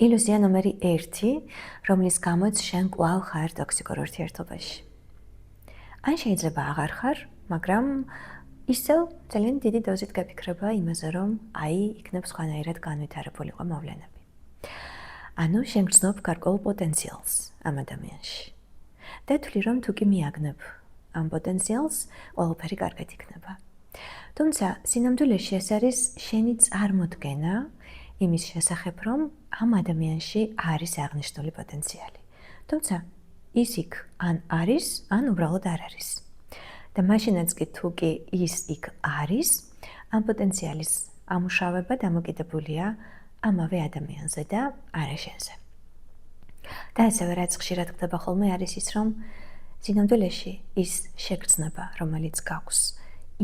ილუზია ნომერი 1, რომლის გამოც შენ კვლავ ხარ ტოქსიკურ ურთიერთობაში. ან შეიძლება აღარ ხარ, მაგრამ ისევ ძალიან დიდი დოზით გაფიქრება იმაზე, რომ იქნებ სხვანაირად განვითარებულიყო მოვლენები. ანუ შენ გრძნობ გარკვეულ პოტენციალს ამ ადამიანში. და თვლი რომ თუ კი მიაგნებ ამ პოტენციალს, ყველაფერი კარგად იქნება. თუმცა სინამდვილეში ეს არის შენი წარმოდგენა იმის შესახებ, რომ ამ ადამიანში არის აღნიშნული პოტენციალი. თუმცა ის იქ ან არის, ან უბრალოდ არ არის. და მაშინაც კი თუ კი ის იქ არის, ამ პოტენციალის ამუშავება დამოკიდებულია ამავე ადამიანზე და არა შენზე. და ასევე რაც ხშირად ხდება ხოლმე არის ის, რომ სინამდვილეში ის შეგრძნება, რომელიც გაქვს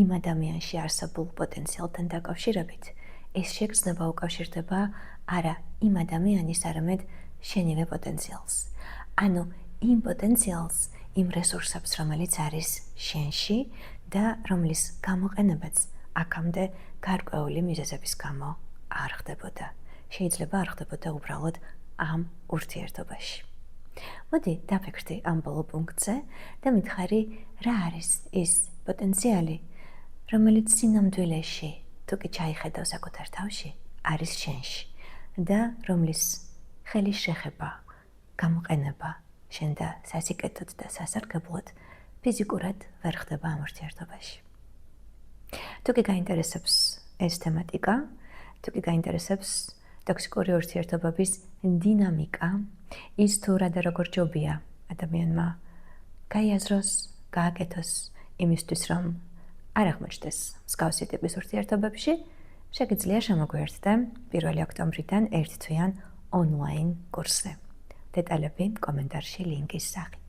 იმ ადამიანში არსებულ პოტენციალთან დაკავშირებით, ეს შეგრძნება უკავშირდება არა იმ ადამიანის, არამედ შენივე პოტენციალს. ანუ იმ პოტენციალს, იმ რესურსებს, რომელიც არის შენში და რომლის გამოყენებაც აქამდე გარკვეული მიზეზების გამო არ ხდებოდა. შეიძლება არ ხდებოდა უბრალოდ ამ ურთიერთობაში. მოდი დაფიქრდი ამ ბოლო პუნქტზე და მითხარი, რა არის ის პოტენციალი, რომელიც სინამდვილეში, თუ კი ჩაიხედავ საკუთარ თავში, არის შენში და რომლის ხელის შეხება, გამოყენება შენ და სასიკეთოდ და სასარგებლოდ ფიზიკურად ვერ ხდება ამ ურთიერთობაში. თუ კი გაინტერესებს ეს თემატიკა, თუ კი გაინტერესებს ტოქსიკური ურთიერთობების დინამიკა, ის თუ რა და როგორ ჯობია ადამიანმა გაიაზროს, გააკეთოს იმისთვის, რომ არ აღმოჩნდეს მსგავსი ტიპის ურთიერთობებში, შეგიძლია შემოგვიერთდე 1 ოქტომბრიდან 1 თვიან ონლაინ კურსზე. დეტალები კომენტარში ლინკის სახით.